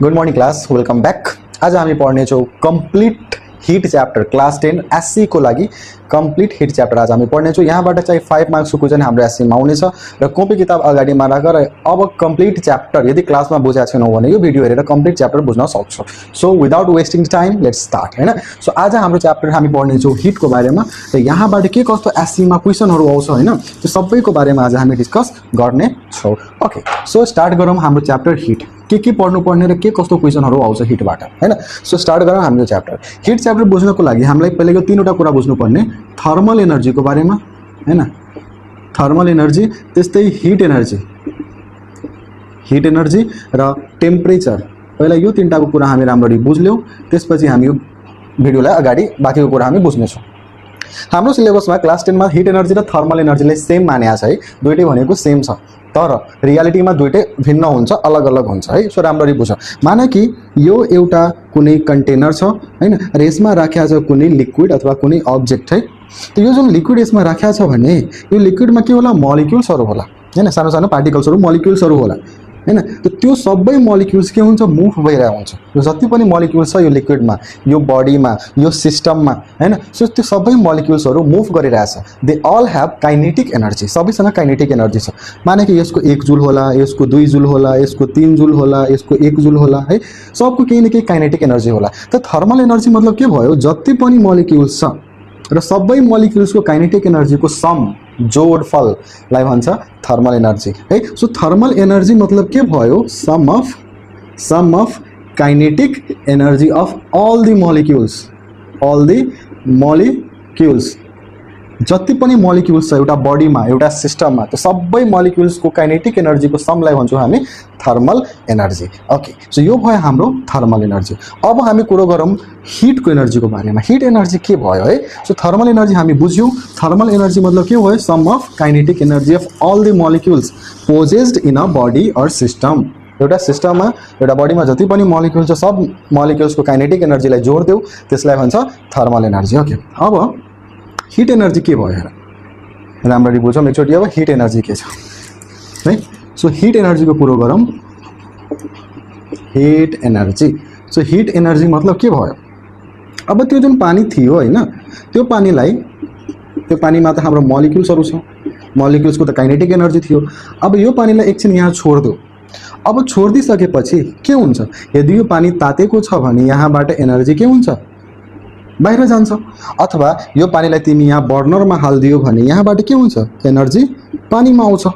Good morning class, welcome back. आज हामी पढ्नेछौँ कम्प्लिट हिट च्याप्टर क्लास 10 एससी को लागि कम्प्लिट हिट च्याप्टर आज हामी पढ्नेछौँ। यहाँबाट चाहिँ 5 मार्क्सको क्वेसन हाम्रो एससीमा आउनेछ र कपी किताब अगाडिमा राखेर अब कम्प्लिट च्याप्टर यदि क्लासमा बुझेको छैनौ भने यो भिडियो हेरेर कम्प्लिट च्याप्टर बुझ्न सक्छौ। So without wasting time let's start हैन। सो आज हाम्रो च्याप्टर हामी पढ्नेछौँ हिटको बारेमा र यहाँबाट के कस्तो एससीमा क्वेसनहरु आउँछ हैन, त्यो सबैको बारेमा आज हामी डिस्कस गर्नेछौँ। ओके, सो स्टार्ट गरौँ हाम्रो च्याप्टर हिट। के पढ्नु पर्ने र के कस्तो क्वेसनहरु आउँछ हिटबाट हैन। सो स्टार्ट गरौँ हाम्रो च्याप्टर हिट। च्याप्टर बुझ्नको लागि हामीलाई पहिलेको तीनवटा कुरा बुझ्नु पर्ने, थर्मल एनर्जीको बारेमा हैन, थर्मल एनर्जी, त्यस्तै हिट एनर्जी र टेम्परेचर। पहिला यो तीनटाको कुरा हामी राम्ररी बुझ्यौं, त्यसपछि हामी यो भिडियोलाई अगाडि बाँकीको कुरा हामी बुझ्नेछौँ। हाम्रो सिलेबसमा क्लास 10 मा हिट एनर्जी र थर्मल एनर्जीलाई सेम मानेको छ है, दुईटै भनेको सेम छ, तर रियालिटीमा दुईटै भिन्न हुन्छ, अलग अलग हुन्छ है। सो राम्ररी बुझ। माने कि यो एउटा कुनै कन्टेनर छ हैन र यसमा राखेको छ कुनै लिक्विड अथवा कुनै अब्जेक्ट है। त यो जुन लिक्विड यसमा राखेको छ भने यो लिक्विडमा के होला, मलिक्युल्सहरु होला हैन, सानो सानो पार्टिकल्सहरु मलिक्युल्सहरु होला हैन। त त्यो सबै मलिक्युल्स के हुन्छ, मुभ भइरहेको हुन्छ। यो जति पनि मलिक्युल्स छ यो लिक्विडमा, यो बडीमा, यो सिस्टममा हैन, सो त्यो सबै मलिक्युल्सहरु मुभ गरिरहेछ। They all have kinetic energy, सबैसँग काइनेटिक एनर्जी छ। माने कि यसको 1 जुल होला, यसको 2 जुल होला, यसको 3 जुल होला, यसको 1 जुल होला है, सबको केही न केही काइनेटिक एनर्जी होला। त थर्मल एनर्जी मतलब के भयो, जति पनि मलिक्युल्स छ र सबै मलिक्युल्सको काइनेटिक एनर्जीको सम, जोडफललाई भन्छ थर्मल एनर्जी है। सो थर्मल एनर्जी मतलब के भयो, sum of kinetic energy of all the molecules, जति पनि मलिक्युल्स छ एउटा बडीमा, एउटा सिस्टममा, त्यो सबै मलिक्युल्सको काइनेटिक एनर्जीको समलाई भन्छौँ हामी थर्मल एनर्जी। ओके, सो यो भयो हाम्रो थर्मल एनर्जी। अब हामी कुरो गरौँ हिटको एनर्जीको बारेमा। हिट एनर्जी के भयो है। सो थर्मल एनर्जी हामी बुझ्यौँ। थर्मल एनर्जी मतलब के भयो, sum of kinetic energy of all the molecules possessed in a body or system. एउटा सिस्टममा, एउटा बडीमा जति पनि मलिक्युल छ सब मलिक्युल्सको काइनेटिक एनर्जीलाई जोड देऊ, त्यसलाई भन्छ थर्मल एनर्जी। ओके, अब हिट एनर्जी के भयो हेर, राम्ररी बुझौँ एकचोटि। अब हिट एनर्जी के छ है। सो हिट एनर्जीको कुरो गरौँ। Hit energy, so heat energy मतलब के भयो, अब त्यो जुन पानी थियो हैन, त्यो पानीमा त हाम्रो मलिक्युल्सहरु छ, मलिक्युल्सको त काइनेटिक एनर्जी थियो। अब यो पानीलाई एकछिन यहाँ छोड दो। अब छोडिदिसकेपछि के हुन्छ, यदि यो पानी तातेको छ भने यहाँबाट एनर्जी के हुन्छ, बाहिर जान्छ। अथवा यो पानीलाई तिमी यहाँ बर्नरमा हाल्दियो भने यहाँबाट के हुन्छ, एनर्जी पानीमा आउँछ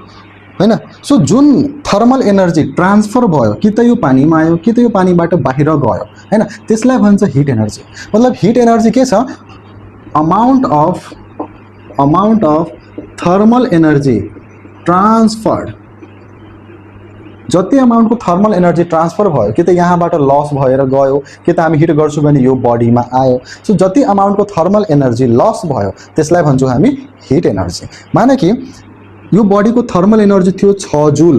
हैन। सो जुन थर्मल एनर्जी ट्रान्सफर भयो, कि त यो पानीमा आयो कि त यो पानीबाट बाहिर गयो हैन, त्यसलाई भन्छ हिट एनर्जी। मतलब हिट एनर्जी के छ, amount of thermal energy transferred, जति अमाउन्टको थर्मल एनर्जी ट्रान्सफर भयो, कि त यहाँबाट लस भएर गयो, कि त हामी हिट गर्छौँ भने यो बडीमा आयो। सो जति अमाउन्टको थर्मल एनर्जी लस भयो त्यसलाई भन्छौँ हामी हिट एनर्जी। माने कि यो बडीको थर्मल एनर्जी थियो 6 जुल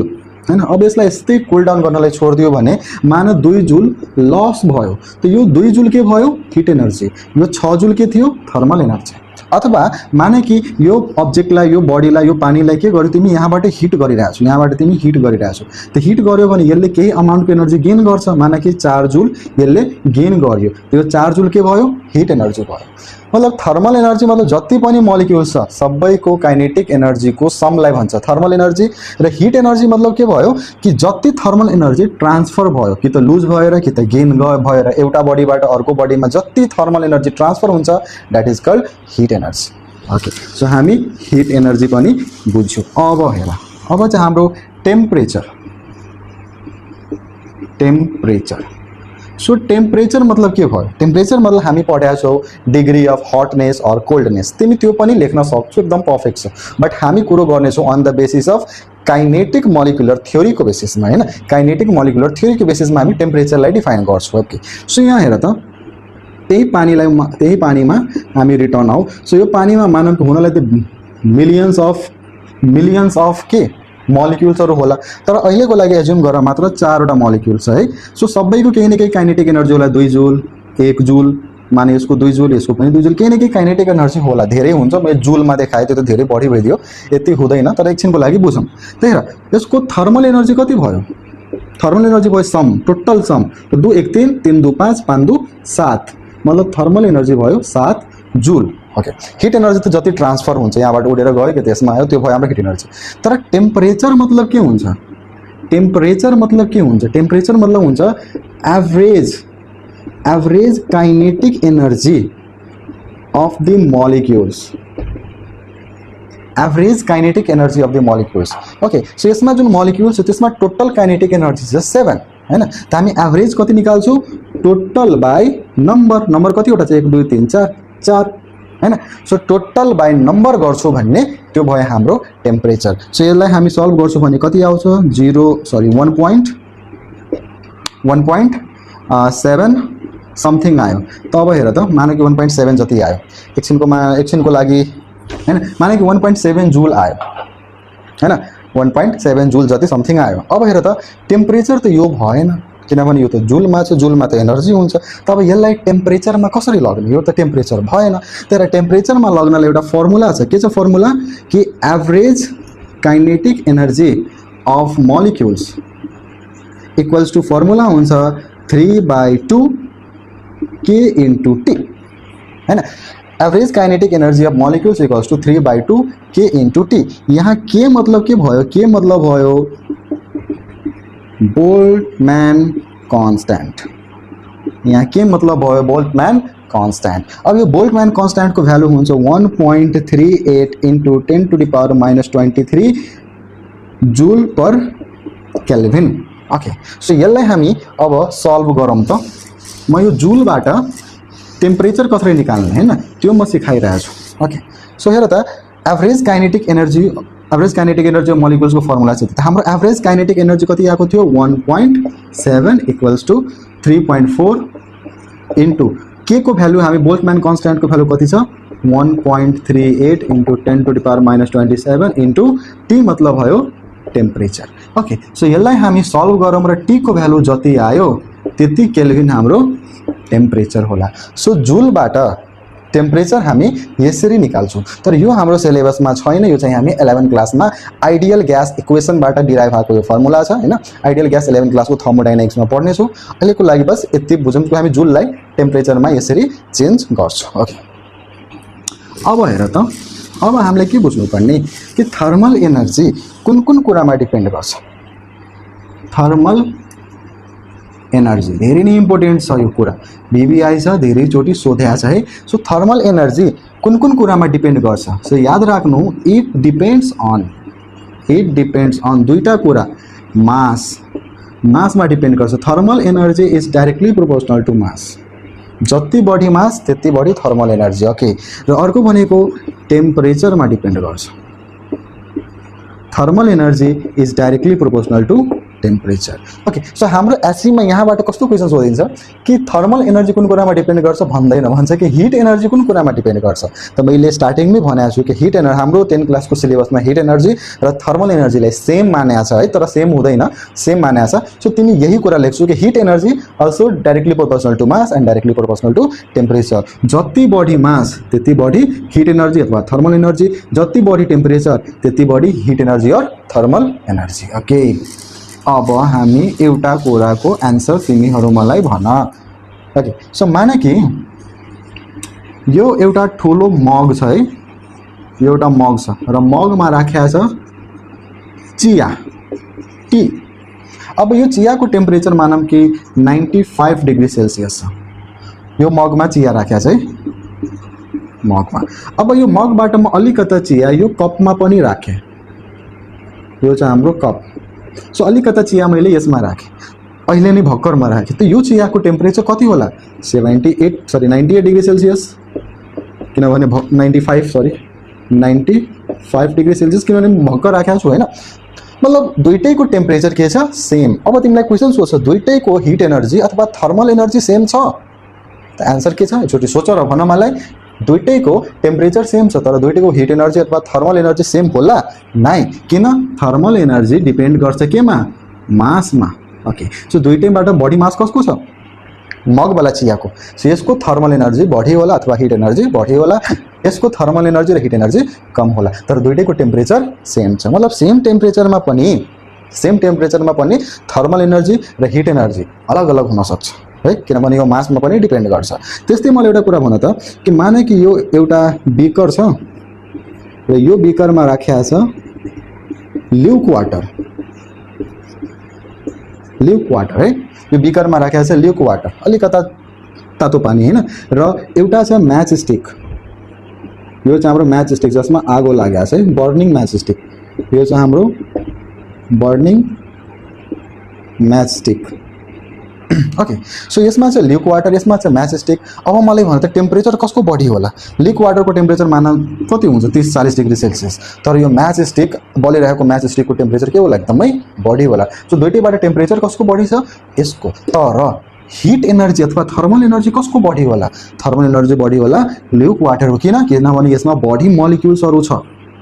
हैन, अब यसलाई यस्तै कुल डाउन गर्नलाई छोडिदियो भने मान 2 जुल लस भयो, त यो 2 जुल के भयो, हिट एनर्जी। यो 6 जुल के थियो, थर्मल एनर्जी। अथवा माने कि यो अब्जेक्टलाई, यो बडीलाई, यो पानीलाई के गर्यो, तिमी यहाँबाट हिट गरिरहेछौ, यहाँबाट तिमी हिट गरिरहेछौ। त हिट गर्यो भने यसले केही अमाउन्टको एनर्जी गेन गर्छ, माने कि 4 जुल यसले गेन गर्यो, त्यो 4 जुल के भयो, हिट एनर्जी भयो। मतलब थर्मल एनर्जी मतलब जति पनि मलिक्युल्स छ सबैको काइनेटिक एनर्जीको समलाई भन्छ थर्मल एनर्जी। र हिट एनर्जी मतलब के भयो, कि जति थर्मल एनर्जी ट्रान्सफर भयो, कि त लुज भएर कि त गेन भएर, एउटा बडीबाट अर्को बडीमा जति थर्मल एनर्जी ट्रान्सफर हुन्छ that is called heat energy. Okay, so हामी हिट एनर्जी पनि बुझ्यौँ। अब हेर, अब चाहिँ हाम्रो टेम्परेचर। सो टेम्परेचर मतलब के भयो, टेम्परेचर मतलब हामी पढेका छौँ डिग्री अफ हटनेस और कोल्डनेस, तिमी त्यो पनि लेख्न सक्छौ, एकदम पर्फेक्ट छ। बट हामी कुरो गर्नेछौँ on the basis of kinetic molecular थ्योरीको बेसिसमा हैन, काइनेटिक मोलिकुलर थ्योरीको बेसिसमा हामी टेम्परेचरलाई डिफाइन गर्छौँ। ओके, सो यहाँ हेर त, त्यही पानीमा हामी रिटर्न आऊ। सो यो पानीमा मानौँ हुनलाई त मिलियन्स अफ के मलिक्युल्सहरु होला, तर अहिलेको लागि एज्युम गर मात्र 4वटा मलिक्युल्स है। सो सबैको केही न केही काइनेटिक एनर्जी होला, 2 जुल, 1 जुल, माने यसको 2 जुल, यसको पनि 2 जुल, केही न केही काइनेटिक एनर्जी होला। धेरै हुन्छ, म जुलमा देखाएँ, त्यो त धेरै बढी भइदियो, यति हुँदैन, तर एकछिनको लागि बुझौँ। त्यही र यसको थर्मल एनर्जी कति भयो, थर्मल एनर्जी भयो सम, टोटल सम, तो 2 1 3 3 2 5 5 2 7, मतलब थर्मल एनर्जी भयो 7 जूल। ओके, हिट एनर्जी त जति ट्रान्सफर हुन्छ यहाँबाट उडेर गयो कि त्यसमा आयो त्यो भयो हाम्रो हिट एनर्जी। तर टेम्परेचर मतलब के हुन्छ? टेम्परेचर मतलब के हुन्छ? टेम्परेचर मतलब हुन्छ average kinetic energy of the molecules, average kinetic energy of the molecules. Okay, so यसमा जुन मलिक्युल्स छ त्यसमा टोटल काइनेटिक एनर्जी छ 7 हैन, त हामी एभरेज कति निकाल्छौँ? टोटल बाई नम्बर, नम्बर कतिवटा छ? 1 2 3 4 4 हैन। सो टोटल बाई नम्बर गर्छौँ भन्ने त्यो भयो हाम्रो टेम्परेचर। सो यसलाई हामी सल्भ गर्छौँ भने कति आउँछ? 1.7 समथिङ आयो। त अब हेर त, मानौ कि 1.7 जति आयो एकछिनको लागि हैन, माने कि 1.7 जूल आयो हैन, 1.7 जूल जति समथिङ आयो। अब हेर त टेम्परेचर त यो भएन, किनभने यो त जुलमा छ, जुलमा त एनर्जी हुन्छ। तब यसलाई टेम्परेचरमा कसरी लग्ने? यो त टेम्परेचर भएन। तर टेम्परेचरमा लग्नलाई एउटा फर्मुला छ। के छ फर्मुला? कि average kinetic energy of molecules equals to formula हुन्छ 3/2 K into T हैन। Average kinetic energy of molecules equals to 3/2 K into T। यहाँ K मतलब के भयो? K मतलब भयो बोल्टमैन कांस्टेंट। यहाँ K मतलब भयो बोल्टमैन कांस्टेंट। अब यो बोल्टमैन कांस्टेंट को भ्यालु हुन्छ 1.38 into 10 to the power minus 23 joule per kelvin. Okay, so यसलाई हामी अब सल्भ गरौँ त। म यो जुलबाट टेम्परेचर कसरी निकाल्ने हैन त्यो म सिकाइरहेको छु। ओके, सो हेर त average kinetic energy of molecules को फर्मुला छ। त हाम्रो एभरेज काइनेटिक एनर्जी कति आएको थियो? 1.7 इक्वल्स टू 3.4 इन्टु के को भ्यालु हामी बोल्टमैन कांस्टेंट को भ्यालु कति छ? 1.38 into 10 to the power minus 27 into T मतलब भयो टेम्परेचर। ओके, सो यसलाई हामी सल्भ गरौँ र T को भ्यालु जति आयो त्यति केल्भिन हाम्रो टेम्परेचर होला। सो जुलबाट टेम्परेचर हामी यसरी निकाल्छौँ। तर यो हाम्रो सिलेबसमा छैन, यो चाहिँ हामी 11 क्लासमा आइडियल ग्यास इक्वेसनबाट डिराइभ भएको यो फर्मुला छ हैन। आइडियल ग्यास 11 क्लासको थर्मोडाइनामिक्समा पढ्नेछौँ। अहिलेको लागि बस यति बुझौँ कि हामी जुललाई टेम्परेचरमा यसरी चेन्ज गर्छौँ। ओके, अब हेर त, अब हामीले के बुझ्नुपर्ने कि थर्मल एनर्जी कुन कुन कुरामा डिपेन्ड गर्छ? थर्मल एनर्जी धेरै नै इम्पोर्टेन्ट छ यो कुरा, बीबीआई छ धेरैचोटि सोधेको छ है। सो थर्मल एनर्जी कुन कुन कुरामा डिपेन्ड गर्छ? सो याद राख्नु, इट डिपेन्ड्स अन दुईटा कुरा, मासमा डिपेन्ड गर्छ। Thermal energy is directly proportional to mass. जति बढी मास त्यति बढी थर्मल एनर्जी। ओके, र अर्को भनेको टेम्परेचरमा डिपेन्ड गर्छ। Thermal energy is directly proportional to temperature. Okay, so हाम्रो एससीमा यहाँबाट कस्तो क्वेसन सोधिन्छ कि थर्मल एनर्जी कुन कुरामा डिपेन्ड गर्छ भन्दैन, भन्छ कि हिट एनर्जी कुन कुरामा डिपेन्ड गर्छ। त मैले स्टार्टिङमै भनेको छु कि हिट एनर्जी हाम्रो 10 क्लासको सिलेबसमा हिट एनर्जी र थर्मल एनर्जीलाई सेम मानेको छ है, तर सेम हुँदैन, सेम मानेको छ। सो तिमी यही कुरा लेख्छौ कि heat energy also directly proportional to mass and directly proportional to temperature. जति बढी मास त्यति बढी हिट एनर्जी अथवा थर्मल एनर्जी, जति बढी टेम्परेचर त्यति बढी heat energy or thermal energy. Okay, अब हामी एउटा कुराको एन्सर तिमीहरू मलाई भन। ओके, सो मान कि यो एउटा ठुलो मग छ है, यो एउटा मग छ र मगमा राखेको छ चिया, टी। अब यो चियाको टेम्परेचर मानौँ कि 95 डिग्री सेल्सियस छ। यो मगमा चिया राखेको छ है, मगमा। अब यो मगबाट म अलिकता चिया यो कपमा पनि राखेँ, यो चाहिँ हाम्रो कप। सो अलिकता चिया मैले यसमा राखेँ, अहिले नै भर्खरमा राखेँ। त यो चियाको टेम्परेचर कति होला? 98 डिग्री सेल्सियस, किनभने 95 डिग्री सेल्सियस, किनभने भर्खर राखेको छु हैन। मतलब दुईटैको टेम्परेचर के छ? सेम। अब तिमीलाई क्वेसन सोध्छ दुईटैको हिट एनर्जी अथवा थर्मल एनर्जी सेम छ? त आन्सर के छ? एकचोटि सोच र भन मलाई। दुईटैको टेम्परेचर सेम छ तर दुईटैको हिट एनर्जी अथवा थर्मल एनर्जी सेम होला? नाइ, किन? थर्मल एनर्जी डिपेन्ड गर्छ केमा? मासमा। ओके, सो दुईटैबाट बढी मास कसको छ? मगवाला चियाको। सो यसको थर्मल एनर्जी बढी होला अथवा हिट एनर्जी बढी होला, यसको थर्मल एनर्जी र हिट एनर्जी कम होला, तर दुईटैको टेम्परेचर सेम छ। मतलब सेम टेम्परेचरमा पनि सेम टेम्परेचरमा पनि थर्मल एनर्जी र हिट एनर्जी अलग अलग हुन सक्छ है, किनभने यो मासमा पनि डिपेन्ड गर्छ। त्यस्तै मलाई एउटा कुरा भन त कि माने कि यो एउटा बिकर छ र यो बिकरमा राखेको छ ल्युक वाटर है, यो बिकरमा राखेको छ ल्युक वाटर, अलिकता तातो पानी हैन, र एउटा छ म्याच स्टिक, यो चाहिँ हाम्रो म्याच स्टिक जसमा आगो लागेको छ है, बर्निङ म्याच स्टिक, यो चाहिँ हाम्रो burning match stick. Okay, so यसमा चाहिँ ल्युक वाटर, यसमा चाहिँ म्याच स्टिक। अब मलाई भन त टेम्परेचर कसको बढी होला? ल्युक वाटरको टेम्परेचर मान कति हुन्छ 30-40 डिग्री सेल्सियस, तर यो म्याच स्टिक बलिरहेको म्याच स्टिकको टेम्परेचर के होला? एकदमै बढी होला। सो दुईटैबाट टेम्परेचर कसको बढी छ? यसको। तर हिट एनर्जी अथवा थर्मल एनर्जी कसको बढी होला? थर्मल एनर्जी बढी होला ल्युक वाटरको। किनभने यसमा बढी मलिक्युल्सहरू छ,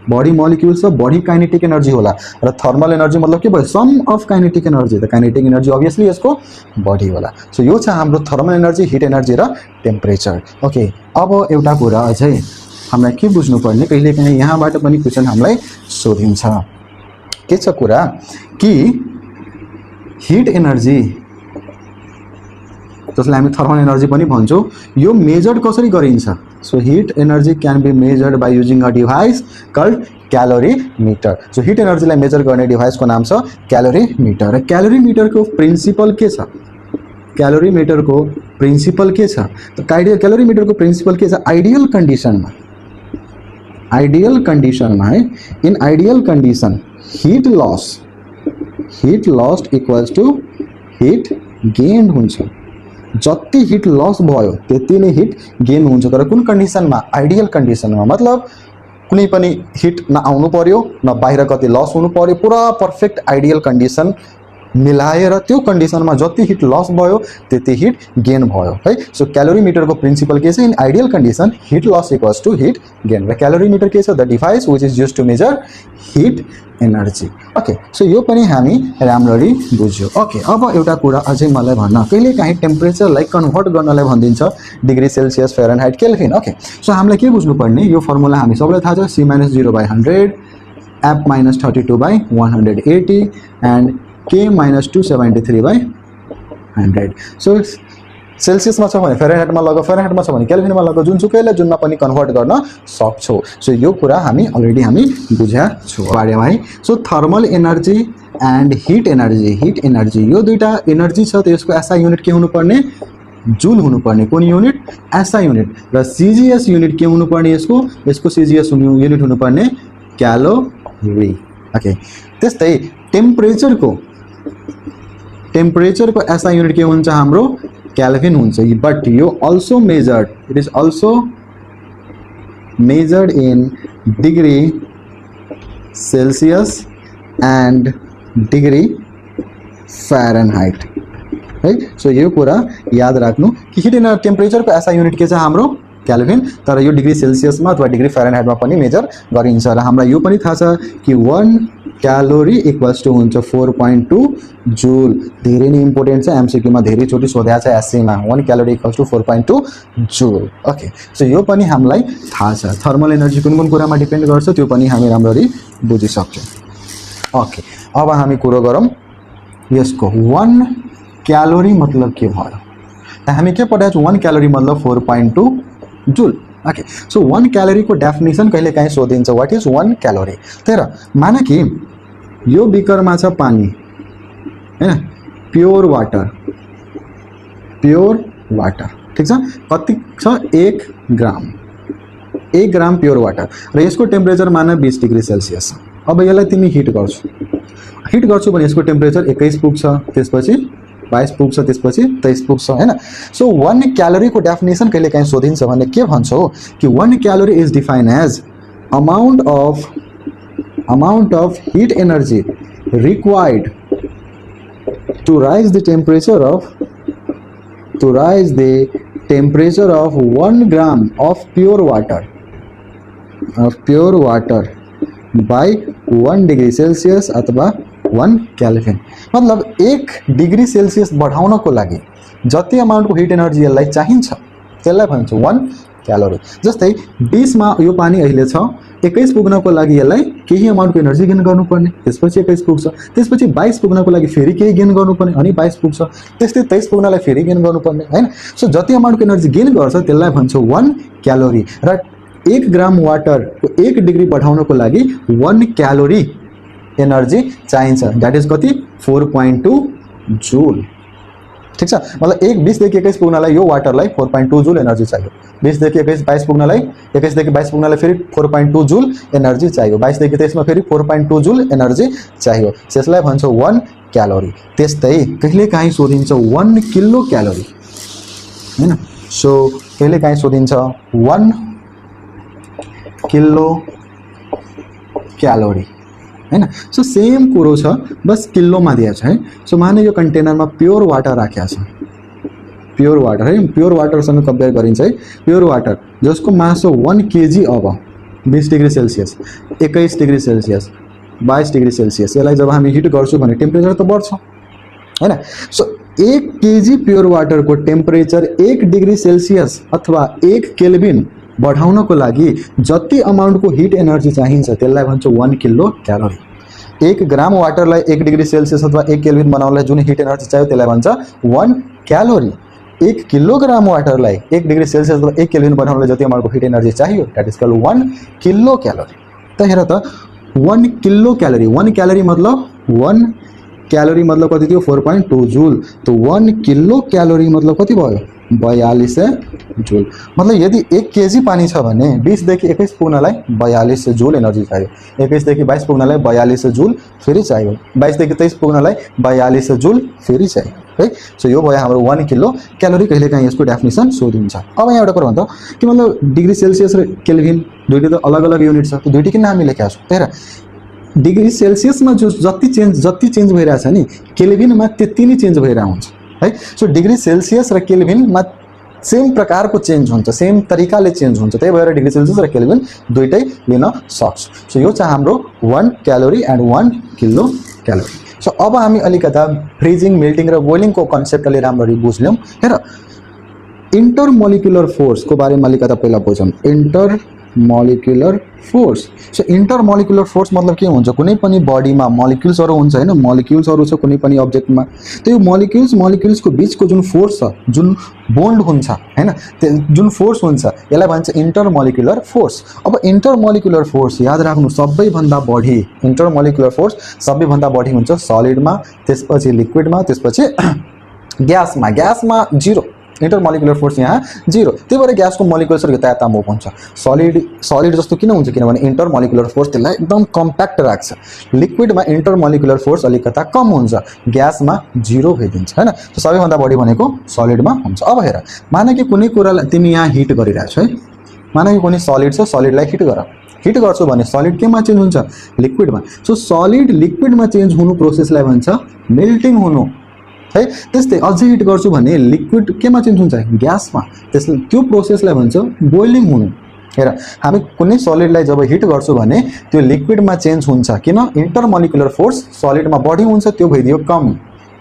बढी मलिक्युल्स र बढी काइनेटिक एनर्जी होला, र थर्मल एनर्जी मतलब के भयो? सम अफ काइनेटिक एनर्जी, त काइनेटिक एनर्जी अभियसली यसको बढी होला। सो यो छ हाम्रो थर्मल एनर्जी, हिट एनर्जी र टेम्परेचर। ओके, अब एउटा कुरा अझै हामीलाई के बुझ्नुपर्ने, कहिलेकाहीँ यहाँबाट पनि क्वेसन हामीलाई सोधिन्छ। के छ कुरा कि हिट एनर्जी जसलाई हामी थर्मल एनर्जी पनि भन्छौँ, यो मेजर्ड कसरी गरिन्छ? So heat energy can be measured by using a device called calorimeter. So heat एनर्जीलाई मेजर गर्ने डिभाइसको नाम छ क्यालोरीमिटर। र क्यालोरीमिटरको प्रिन्सिपल के छ? क्यालोरीमिटरको प्रिन्सिपल के छ? त क्यालोरीमिटरको प्रिन्सिपल के छ? आइडियल कन्डिसनमा है, in ideal condition heat lost equals to heat gain हुन्छ। जति हिट लस भयो त्यति नै हिट गेन हुन्छ। तर कुन कन्डिसनमा? आइडियल कन्डिसनमा, मतलब कुनै पनि हिट नआउनु पर्यो, न बाहिर कति लस हुनु पर्यो, पुरा पर्फेक्ट आइडियल कन्डिसन मिलाएर त्यो कन्डिसनमा जति हिट लस भयो त्यति हिट गेन भयो है। सो क्यालोरीमिटरको प्रिन्सिपल के छ? In ideal condition heat loss equals to heat gain. र क्यालोरीमिटर के छ? The device which is use to measure heat energy. Okay, so यो पनि हामी राम्ररी बुझ्यो। ओके, अब एउटा कुरा अझै मलाई भन्न, कहिलेकाहीँ टेम्परेचरलाई कन्भर्ट गर्नलाई भनिदिन्छ degree Celsius, Fahrenheit, Calvin. Okay, so हामीलाई के बुझ्नुपर्ने? यो फर्मुला हामी सबैलाई थाहा छ, C-0/100 F-32/180 and K-273/100। So सेल्सियसमा छ भने फेरेनहाइटमा लग, फेरेनहाइटमा छ भने केल्भिनमा लग, जुनसुकैलाई जुनमा पनि कन्भर्ट गर्न सक्छौँ। सो यो कुरा हामी अलरेडी हामी बुझ्या छौँ बारेमा है। So thermal energy and hit energy यो दुईटा एनर्जी छ, त यसको एसआई युनिट के हुनुपर्ने? जुल हुनुपर्ने। कुन युनिट? SI unit. र सिजिएस युनिट के हुनुपर्ने? यसको सिजिएस युनिट हुनुपर्ने क्यालोरी। ओके, त्यस्तै टेम्परेचरको एसआई युनिट के हुन्छ? हाम्रो केल्भिन हुन्छ। बट यो also measured, it is also measured in degree Celsius and degree Fahrenheit है। सो यो कुरा याद राख्नु कि हिट एन्ड टेम्परेचरको एसआई युनिट के छ? हाम्रो केल्भिन। तर यो डिग्री सेल्सियसमा अथवा डिग्री फेरेनहाइटमा पनि मेजर गरिन्छ। र हामीलाई यो पनि थाहा छ कि 1 क्यालोरी इक्वल्स टु हुन्छ 4.2 जुल। धेरै नै इम्पोर्टेन्ट छ, एमसिक्यूमा धेरैचोटि सोधेको छ एससीमा। 1 calorie equals to 4.2 joule. Okay, so यो पनि हामीलाई थाहा छ। थर्मल एनर्जी कुन कुरामा डिपेन्ड गर्छ त्यो पनि हामी राम्ररी बुझिसक्छौँ। ओके, अब हामी कुरो गरौँ यसको 1 क्यालोरी मतलब के भयो? त हामी के पढाएको छौँ? 1 क्यालोरी मतलब 4.2 जुल। ओके, सो 1 क्यालोरी को डेफिनेसन कहिलेकाहीँ सोधिन्छ, व्हाट इज 1 क्यालोरी? तर माने कि यो बिकरमा छ पानी हैन, प्योर वाटर, ठीक छ? कति छ? 1 ग्राम प्योर वाटर, र यसको टेम्परेचर मान 20 डिग्री सेल्सियस। अब यसलाई तिमी हिट गर्छौ भने यसको टेम्परेचर 21 पुग्छ, त्यसपछि 22 पुग्छ, त्यसपछि 23 पुग्छ हैन। सो 1 क्यालोरी को डेफिनेसन कहिलेकाहीँ सोधिन्छ भने के भन्छौ कि 1 calorie is defined as amount of heat energy required to rise the temperature of 1 gram of pure water by 1 degree Celsius अथवा 1 केल्भिन। मतलब 1 डिग्री सेल्सियस बढाउनको लागि जति अमाउन्टको हिट एनर्जी यसलाई चाहिन्छ त्यसलाई भन्छौँ 1 क्यालोरी। जस्तै 20 मा यो पानी अहिले छ, 21 पुग्नको लागि यसलाई केही अमाउन्टको एनर्जी गेन गर्नुपर्ने, त्यसपछि 21 पुग्छ, त्यसपछि 22 पुग्नको लागि फेरि केही गेन गर्नुपर्ने अनि 22 पुग्छ, त्यस्तै 23 पुग्नलाई फेरि गेन गर्नुपर्ने हैन। सो जति अमाउन्टको एनर्जी गेन गर्छ त्यसलाई भन्छौँ 1 क्यालोरी। र 1 ग्राम वाटरको 1 डिग्री बढाउनको लागि 1 क्यालोरी एनर्जी चाहिन्छ, द्याट इज कति 4.2 जूल। ठीक छ, मतलब 20 देखि 21 पुग्नलाई यो वाटरलाई 4.2 जूल एनर्जी चाहियो, 20 देखि 22 पुग्नलाई 21 देखि 22 पुग्नलाई फेरि 4.2 जूल एनर्जी चाहियो, 22 देखि 23 मा फेरि 4.2 जूल एनर्जी चाहियो, त्यसलाई भन्छौँ 1 क्यालोरी। त्यस्तै कहिलेकाहीँ सोधिन्छ 1 किलो क्यालोरी हैन। सो कहिलेकाहीँ सोधिन्छ 1 किलो क्यालोरी हैन। सो सेम कुरो छ, बस किलोमा दिएको छ है। सो माने यो कन्टेनरमा प्योर वाटर राखेको छ, प्योर वाटर है, प्योर वाटरसँग कम्पेयर गरिन्छ है। प्योर वाटर जसको मास 1 केजी अब 20 degree Celsius, 21 degree Celsius, 22 degree Celsius, यसलाई जब हामी हिट गर्छौँ भने टेम्परेचर त बढ्छ हैन। सो 1 केजी प्योर वाटरको टेम्परेचर 1 डिग्री सेल्सियस अथवा 1 केल्भिन बढाउनको लागि जति अमाउन्टको हिट एनर्जी चाहिन्छ त्यसलाई भन्छौँ 1 किलो क्यालोरी। 1 ग्राम वाटरलाई 1 डिग्री सेल्सियस अथवा 1 केल्भिन बनाउनलाई जुन हिट एनर्जी चाहियो त्यसलाई भन्छ 1 क्यालोरी। 1 किलोग्राम वाटरलाई 1 डिग्री सेल्सियस अथवा 1 केल्भिन बनाउनलाई जति अमाउन्टको हिट एनर्जी चाहियो that is called 1 kilo calorie. त हेर त 1 किलो क्यालोरी, 1 क्यालोरी मतलब 1 क्यालोरी मतलब कति थियो 4.2 जूल। तो 1 किलो क्यालोरी मतलब कति भयो 4200 जूल। मतलब यदि 1 केजी पानी छ भने 20 देखि 21 पुग्नलाई 4200 जूल एनर्जी चाहियो, 21 देखि 22 पुग्नलाई 4200 जूल फेरि चाहियो, 22 देखि 23 पुग्नलाई 4200 जूल फेरि चाहियो है। सो यो भयो हाम्रो 1 किलो क्यालोरी। कहिलेकाहीँ यसको डेफिनेसन सोधिन्छ। अब यहाँ एउटा कुरा भन्छ कि मतलब डिग्री सेल्सियस र केल्भिन दुईटै त अलग अलग युनिट छ, त्यो दुईटै किन हामी लेखेका छौँ। हेर डिग्री सेल्सियसमा जो जति चेन्ज भइरहेछ नि केल्भिनमा त्यति नै चेन्ज भइरहेको हुन्छ है। सो डिग्री सेल्सियस र केल्भिनमा सेम प्रकारको चेन्ज हुन्छ, सेम तरिकाले चेन्ज हुन्छ, त्यही भएर डिग्री सेल्सियस र केल्भिन दुईटै लिन सक्छ। सो यो चाहिँ हाम्रो 1 calorie and 1 kilo calorie. So अब हामी अलिकता फ्रिजिङ, मेल्टिङ र बोइलिङको कन्सेप्ट अलि राम्ररी बुझ्यौँ। हेर इंटरमोलिकुलर फोर्स को बारे में अलिकता पहिला बुझौँ। Intermolecular force. So intermolecular force मतलब के हुन्छ, कुनै पनि बडीमा मलिक्युल्सहरु हुन्छ हैन, मलिक्युल्सहरु छ कुनै पनि अब्जेक्टमा, त्यो मलिक्युल्स को बीचको जुन फोर्स छ, जुन बोन्ड हुन्छ हैन, जुन फोर्स हुन्छ यसलाई भन्छ इंटरमोलिकुलर फोर्स। अब इंटरमोलिकुलर फोर्स याद राख्नु, सबैभन्दा बढी इंटरमोलिकुलर फोर्स सबैभन्दा बढी हुन्छ सलिडमा, त्यसपछि लिक्विडमा, त्यसपछि ग्यासमा। ग्यासमा 0 इंटरमोलिकुलर फोर्स यहाँ 0, त्यही भएर ग्यासको मोलिक्युल्सहरु यता मुभ हुन्छ। सलिड जस्तो किन हुन्छ, किनभने इंटरमोलिकुलर फोर्स त्यसलाई एकदम कम्प्याक्ट राख्छ। लिक्विडमा इंटरमोलिकुलर फोर्स अलिकता कम हुन्छ, ग्यासमा 0 भइदिन्छ हैन। सो सबैभन्दा बढी भनेको सलिडमा हुन्छ। अब हेर, माने कि कुनै कुरालाई तिमी यहाँ हिट गरिरहेछौ है, माने कि कुनै सलिड छ, सलिडलाई हिट गर, हिट गर्छौ भने सलिड केमा चेन्ज हुन्छ, लिक्विडमा। सो सलिड लिक्विडमा चेन्ज हुनु प्रोसेसलाई भन्छ मेल्टिङ हुनु है। त्यस्तै अझै हिट गर्छु भने लिक्विड केमा चेन्ज हुन्छ, ग्यासमा, त्यसले त्यो प्रोसेसलाई भन्छ बोइलिङ हुनु। हेर, हामी कुनै सलिडलाई जब हिट गर्छु भने त्यो लिक्विडमा चेन्ज हुन्छ, किन, इंटरमोलिकुलर फोर्स सलिडमा बढी हुन्छ, त्यो भइदियो कम,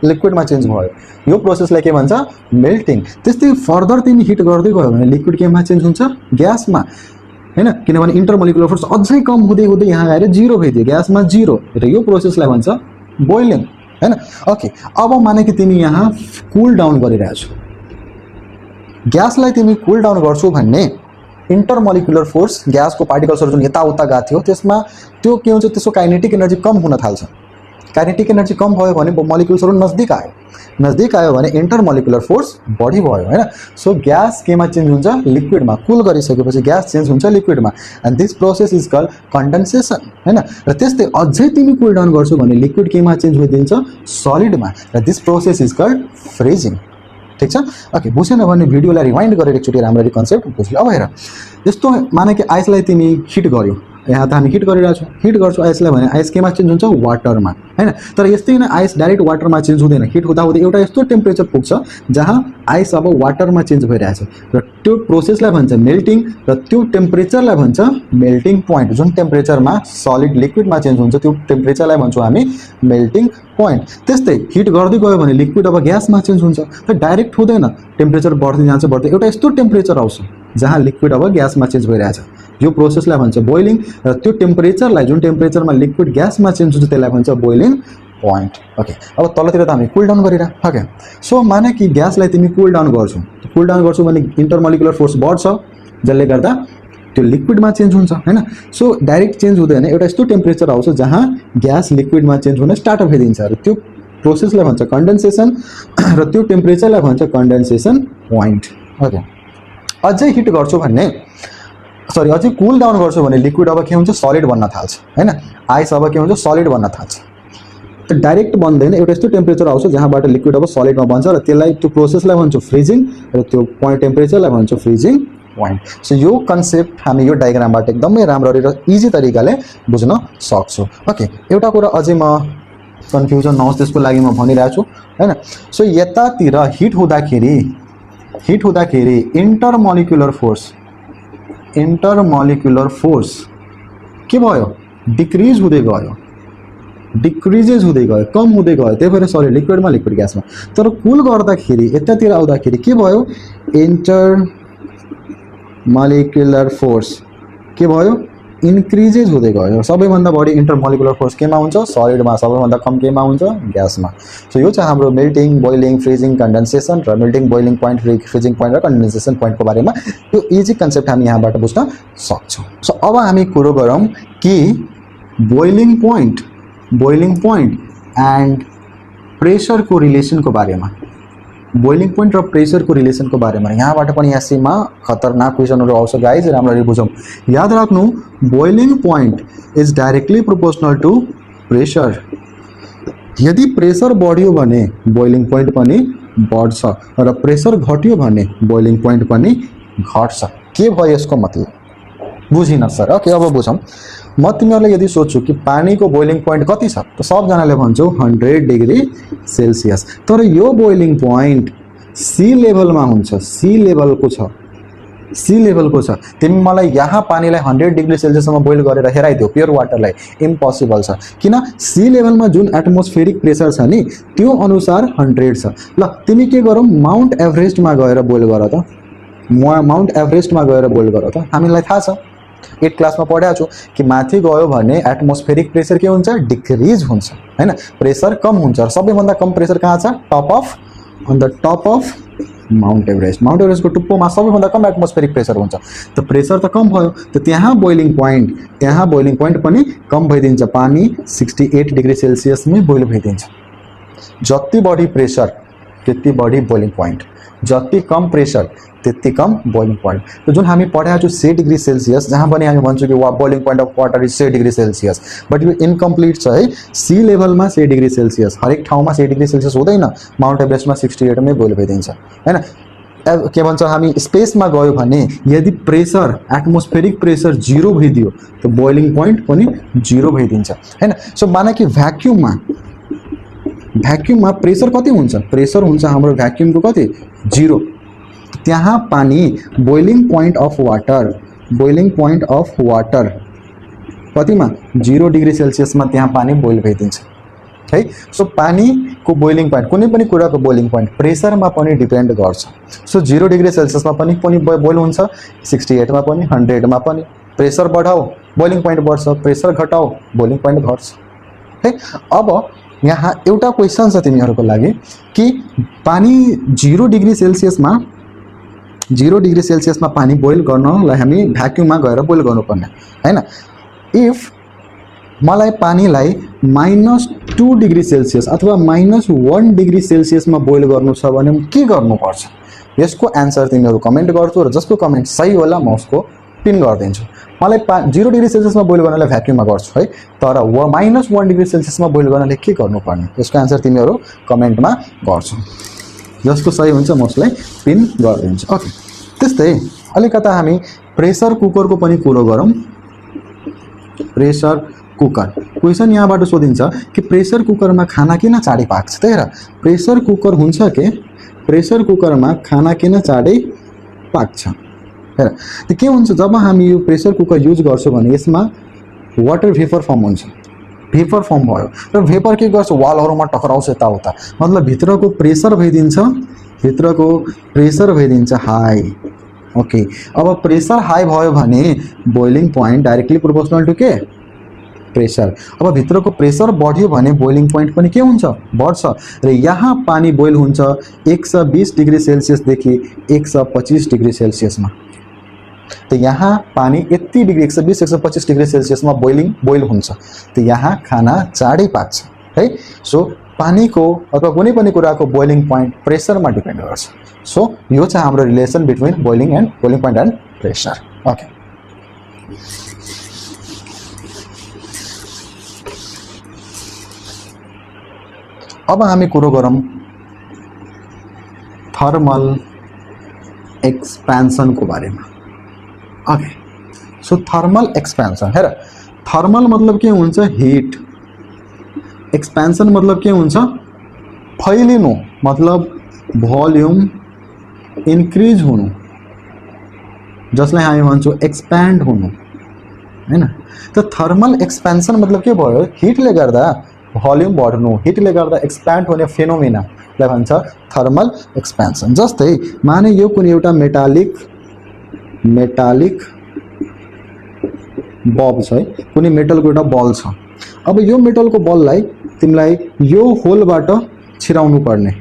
लिक्विडमा चेन्ज भयो, यो प्रोसेसलाई के भन्छ, मेल्टिङ। त्यस्तै फर्दर तिमी हिट गर्दै गयो भने लिक्विड केमा चेन्ज हुन्छ, ग्यासमा हैन, किनभने इंटरमोलिकुलर फोर्स अझै कम हुँदै हुँदै यहाँ आएर 0 भइदियो, ग्यासमा 0, र यो प्रोसेसलाई भन्छ बोइलिङ हैन। ओके, अब माने कि तिमी यहाँ कुल डाउन गरिरहेछौ, ग्यासलाई तिमी कुल डाउन गर्छौ भन्ने इंटरमोलिकुलर फोर्स, ग्यासको पार्टिकल्सहरु जुन यताउता गएको थियो त्यसमा त्यो के हुन्छ, त्यसको काइनेटिक एनर्जी कम हुन थाल्छ। काइनेटिक एनर्जी कम भयो भने मोलिक्युल्सहरु नजदिक आयो भने इंटरमोलिकुलर फोर्स बढी भयो हैन। सो ग्यास केमा चेन्ज हुन्छ, लिक्विडमा। कुल गरिसकेपछि ग्यास चेन्ज हुन्छ लिक्विडमा, and this process is called condensation हैन। र त्यस्तै अझै तिमी कुल डाउन गर्छौ भने लिक्विड केमा चेन्ज भइदिन्छ, सलिडमा, र this process is called freezing. ठीक छ। ओके, बुझेन भने भिडियोलाई रिवाइन्ड गरेर एकचोटि राम्ररी कन्सेप्ट बुझ्यो। अब हेर, यस्तो माने कि आइसलाई तिमी हिट गर्यो, यहाँ त हामी हिट गरिरहेको छौँ, हिट गर्छौँ आइसलाई भने आइस केमा चेन्ज हुन्छ, वाटरमा, हैन। तर यस्तै होइन, आइस डाइरेक्ट वाटरमा चेन्ज हुँदैन। हिट हुँदा हुँदै एउटा यस्तो टेम्परेचर पुग्छ जहाँ आइस अब वाटरमा चेन्ज भइरहेछ र त्यो प्रोसेसलाई भन्छ मेल्टिङ र त्यो टेम्परेचरलाई भन्छ मेल्टिङ पोइन्ट। जुन टेम्परेचरमा सलिड लिक्विडमा चेन्ज हुन्छ त्यो टेम्परेचरलाई भन्छौँ हामी मेल्टिङ पोइन्ट। त्यस्तै हिट गर्दै गयो भने लिक्विड अब ग्यासमा चेन्ज हुन्छ, तर डाइरेक्ट हुँदैन, टेम्परेचर बढ्दै जान्छ बढ्दै एउटा यस्तो टेम्परेचर आउँछ जहाँ लिक्विड अब ग्यासमा चेन्ज भइरहेछ। यो प्रोसेसलाई भन्छ बोइलिङ र त्यो टेम्परेचरलाई जुन टेम्परेचरमा लिक्विड ग्यासमा चेन्ज हुन्छ त्यसलाई भन्छ बोइलिङ पोइन्ट। ओके, अब तलतिर त हामी कुल डाउन गरिरहेको। ओके, सो माने कि ग्यासलाई तिमी कुल डाउन गर्छौ, कुल डाउन गर्छौ भने इन्टरमोलिकुलर फोर्स बढ्छ जसले गर्दा त्यो लिक्विडमा चेन्ज हुन्छ, हैन। सो डाइरेक्ट चेन्ज हुँदैन, एउटा यस्तो टेम्परेचर आउँछ जहाँ ग्यास लिक्विडमा चेन्ज हुन स्टार्ट भइदिन्छ र त्यो प्रोसेसलाई भन्छ कन्डेन्सेसन र त्यो टेम्परेचरलाई भन्छ कन्डेन्सेसन पोइन्ट। ओके, अझै हिट गर्छु भन्ने सरी अझै कुल डाउन गर्छु भने लिक्विड अब के हुन्छ, सलिड बन्न थाल्छ, हैन। आइस अब के हुन्छ, सलिड बन्न थाल्छ। त डाइरेक्ट बन्दैन, एउटा यस्तो टेम्परेचर आउँछ जहाँबाट लिक्विड अब सलिडमा बन्छ र त्यसलाई त्यो प्रोसेसलाई भन्छौँ फ्रिजिङ र त्यो पोइन्ट टेम्परेचरलाई भन्छौँ फ्रिजिङ पोइन्ट। सो यो कन्सेप्ट हामी यो डायग्रामबाट एकदमै राम्ररी र इजी तरिकाले बुझ्न सक्छौँ। ओके, एउटा कुरा अझै म कन्फ्युजन नहोस् त्यसको लागि म भनिरहेको छु, हैन। सो यतातिर हिट हुँदाखेरि इन्टरमोलिकुलर फोर्स के भयो, डिक्रिज हुँदै गयो, डिक्रिजेज हुँदै गयो, कम हुँदै गयो, त्यही भएर सरी लिक्विडमा लिक्विड ग्यासमा। तर कुल गर्दाखेरि यतातिर आउँदाखेरि के भयो, इन्टरमोलिकुलर फोर्स के भयो, इन्क्रिजेज हुँदै गयो। सबैभन्दा बढी इन्टरमोलिकुलर फोर्स केमा हुन्छ, सलिडमा, सबैभन्दा कम केमा हुन्छ, ग्यासमा। सो यो चाहिँ हाम्रो मेल्टिङ, बोइलिङ, फ्रिजिङ, कन्डेन्सेसन र melting, boiling point, freezing point र कन्डेन्सेसन पोइन्टको बारेमा यो इजी कन्सेप्ट हामी यहाँबाट बुझ्न सक्छौँ। सो अब हामी कुरो गरौँ कि बोइलिङ पोइन्ट एन्ड प्रेसरको रिलेसनको बारेमा, बोइलिङ पोइन्ट र प्रेसरको रिलेसनको बारेमा। यहाँबाट पनि एससीमा खतरनाक क्वेसनहरू आउँछ गाइज, राम्ररी बुझौँ। याद राख्नु, boiling point is directly proportional to pressure. यदि प्रेसर बढ्यो भने बोइलिङ पोइन्ट पनि बढ्छ र प्रेसर घट्यो भने बोइलिङ पोइन्ट पनि घट्छ। के भयो यसको मतलब, बुझिन सर? ओके, अब बुझौँ। म तिमीहरूलाई यदि सोध्छु कि पानीको बोइलिङ पोइन्ट कति छ, त सबजनाले भन्छौ 100 डिग्री सेल्सियस। तर यो बोइलिङ पोइन्ट सी लेभलमा हुन्छ, सी लेभलको छ। तिमी मलाई यहाँ पानीलाई 100 डिग्री सेल्सियससम्म बोइल गरेर हेराइदियो प्योर वाटरलाई, इम्पोसिबल छ। किन, सी लेभलमा जुन एटमोस्फेरिक प्रेसर छ नि त्यो अनुसार 100 छ। ल तिमी के गरौ, माउन्ट एभरेस्टमा गएर बोइल गर त, हामीलाई थाहा छ 8 क्लासमा पढाएको छु कि माथि गयो भने एटमोस्फेरिक प्रेसर के हुन्छ, डिक्रिज हुन्छ, हैन, प्रेसर कम हुन्छ। र सबैभन्दा कम प्रेसर कहाँ छ, on the top of Mount एभरेस्टको टुप्पोमा सबैभन्दा कम एटमोस्फेरिक प्रेसर हुन्छ। त प्रेसर त कम भयो, त त्यहाँ बोइलिङ पोइन्ट पनि कम भइदिन्छ। पानी 68 डिग्री सेल्सियसमै बोइल भइदिन्छ। जति बढी प्रेसर त्यति बढी बोइलिङ पोइन्ट, जति कम प्रेसर त्यति कम बोइलिङ पोइन्ट। तो जुन हामी पढाएको छु 6 डिग्री सेल्सियस, जहाँ पनि हामी भन्छौँ कि boiling point of water is 6 degree Celsius, but यो इनकम्प्लिट छ है। सी लेभलमा 6 डिग्री सेल्सियस, हरेक ठाउँमा 6 डिग्री सेल्सियस हुँदैन। माउन्ट एभरेस्टमा 68 मै बोइल भइदिन्छ, हैन। के भन्छ, हामी स्पेसमा गयो भने यदि प्रेसर, एटमोस्फेरिक प्रेसर 0 भइदियो त बोइलिङ पोइन्ट पनि 0 भइदिन्छ, हैन। सो माने कि भ्याक्युममा प्रेसर कति हुन्छ, प्रेसर हुन्छ हाम्रो भ्याक्युमको कति, 0। त्यहाँ पानी बोइलिङ पोइन्ट अफ वाटर कतिमा, 0 डिग्री सेल्सियसमा त्यहाँ पानी बोइल भइदिन्छ है। सो पानीको बोइलिङ पोइन्ट, कुनै पनि कुराको बोइलिङ पोइन्ट प्रेसरमा पनि डिपेन्ड गर्छ। सो 0 डिग्री सेल्सियसमा पनि बोइल हुन्छ, 68मा पनि, 100मा पनि। प्रेसर बढाऊ बोइलिङ पोइन्ट बढ्छ, प्रेसर घटाऊ बोइलिङ पोइन्ट घट्छ है। अब यहाँ एउटा क्वेसन छ तिमीहरूको लागि कि पानी 0 डिग्री सेल्सियसमा पानी बोइल गर्नलाई हामी भ्याक्युममा गएर बोइल गर्नुपर्ने, हैन। इफ मलाई पानीलाई -2 डिग्री सेल्सियस अथवा -1 डिग्री सेल्सियसमा बोइल गर्नु छ भने के गर्नुपर्छ, यसको एन्सर तिमीहरू कमेन्ट गर्छौ र जसको कमेन्ट सही होला म उसको पिन गरिदिन्छु। मलाई 0 डिग्री सेल्सियसमा बोइल गर्नलाई भ्याक्युममा गर्छु है, तर -1 डिग्री सेल्सियसमा बोइल गर्नलाई के गर्नुपर्ने, यसको एन्सर तिमीहरू कमेन्टमा गर्छौ। जसको सही हुन्छ म उसलाई पिन गरिदिन्छु। ओके, त्यस्तै अलिकता हामी प्रेसर कुकरको पनि कुरो गरौँ। Pressure cooker. क्वेसन यहाँबाट सोधिन्छ कि प्रेसर कुकरमा खाना किन चाँडै पाक्छ। त्यही भएर प्रेसर कुकर हुन्छ के प्रेसर कुकरमा खाना किन चाँडै पाक्छ। हेर त्यो के हुन्छ जब हामी यो प्रेसर कुकर युज गर्छौँ भने यसमा वाटर भेपर फर्म हुन्छ। भेपर फर्म भयो र भेपर के गर्छ वालहरुमा टक्राउँछ यताउता, मतलब भित्रको प्रेसर भइदिन्छ हाई। ओके, अब प्रेसर हाई भयो भने boiling point directly proportional to के प्रेसर। अब भित्रको प्रेसर बढ्यो भने बोइलिङ पोइन्ट पनि के हुन्छ बढ्छ र यहाँ पानी बोइल हुन्छ 120 डिग्री सेल्सियसदेखि 125 डिग्री सेल्सियसमा। तो यहाँ पानी यति डिग्री 120-125 डिग्री सेल्सियसमा बोइल हुन्छ, तो यहाँ खाना चाँडै पाक्छ है। सो पानी को अथवा कुनै पनि कुराको बोइलिङ पोइन्ट प्रेसरमा डिपेन्ड गर्छ। सो यो चाहिँ हाम्रो relation between boiling point and pressure. Okay, अब हामी कुरो गरौँ थर्मल एक्सपेन्सन को बारेमा। ओके, सो थर्मल एक्सपेन्सन हेर, थर्मल मतलब के हुन्छ हिट, एक्सपेन्सन मतलब के हुन्छ फैलिनु, मतलब भोल्युम इन्क्रिज हुनु, जसलाई हामी भन्छौँ एक्सप्यान्ड हुनु हैन। त थर्मल एक्सपेन्सन मतलब के भयो हिटले गर्दा भोल्युम बढ्नु, हिटले गर्दा एक्सप्यान्ड हुने फेनोमेनालाई भन्छ थर्मल एक्सपेन्सन। जस्तै माने यो कुनै एउटा मेटालिक बल्ब छ है, कुनै मेटलको एउटा बल छ। अब यो मेटलको बललाई तिमीलाई यो होलबाट छिराउनु पर्ने,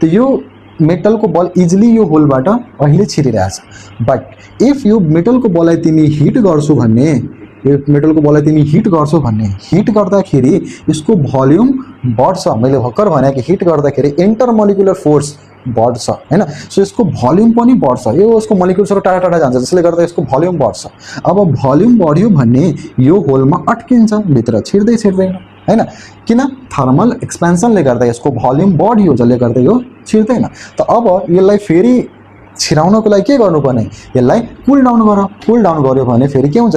त यो मेटलको बल इजिली यो होलबाट अहिले छिरिरहेछ। बट इफ यो मेटलको बललाई तिमी हिट गर्छौ भने हिट गर्दाखेरि यसको भोल्युम बढ्छ। मैले भर्खर भने कि हिट गर्दाखेरि इन्टरमोलिकुलर फोर्स बढ्छ हैन। सो यसको भोल्युम पनि बढ्छ, यो यसको मोलिकुलसँग टाढा टाढा जान्छ, जसले गर्दा यसको भोल्युम बढ्छ। अब भोल्युम बढ्यो भने यो होलमा अट्किन्छ, भित्र छिर्दैन हैन, किन थर्मल एक्सपेन्सनले गर्दा यसको भोल्युम बढ्यो, जसले गर्दा यो छिर्दैन। त अब यसलाई फेरि छिराउनको लागि के गर्नुपर्ने, यसलाई कुल डाउन गर्यो भने फेरि के हुन्छ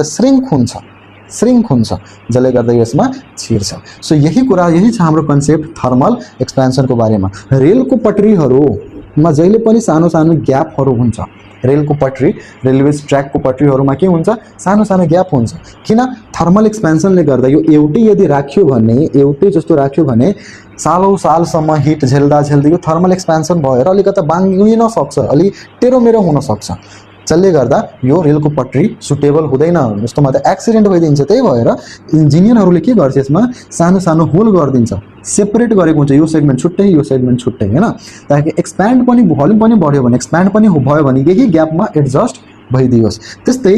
श्रिङ्क हुन्छ, जसले गर्दा यसमा छिर्छ। सो यही छ हाम्रो कन्सेप्ट थर्मल एक्सपेन्सनको बारेमा। रेलको पटरीहरूमा जहिले पनि सानो सानो ग्यापहरू हुन्छ, रेलको पटरी रेलवे ट्र्याकको पटरीहरूमा के हुन्छ सानो सानो ग्याप हुन्छ। किन थर्मल एक्सपेन्सनले गर्दा यो एउटै जस्तो राख्यो भने सालौं सालसम्म हिट झेल्दा यो थर्मल एक्सपेन्सन भएर अलिकता बाङ्गिन सक्छ, अलि टेरोमेरो हुन सक्छ, जसले गर्दा यो रेलको पटरी सुटेबल हुँदैन, यस्तोमा त एक्सिडेन्ट भइदिन्छ। त्यही भएर इन्जिनियरहरूले के गर्छ यसमा सानो सानो होल गरिदिन्छ, सेपरेट गरेको हुन्छ, यो सेगमेन्ट छुट्टै हैन, ताकि एक्सप्यान्ड पनि भोल्युम पनि बढ्यो भने एक्सप्यान्ड पनि भयो भने यही ग्यापमा एडजस्ट भइदियोस्। त्यस्तै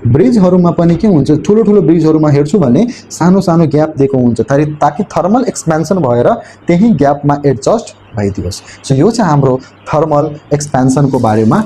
ब्रिजहरूमा पनि के हुन्छ, ठुलो ब्रिजहरूमा हेर्छु भने सानो सानो ग्याप दिएको हुन्छ, ताकि थर्मल एक्सपेन्सन भएर त्यही ग्यापमा एडजस्ट भइदियोस्। सो यो चाहिँ हाम्रो थर्मल एक्सपेन्सनको बारेमा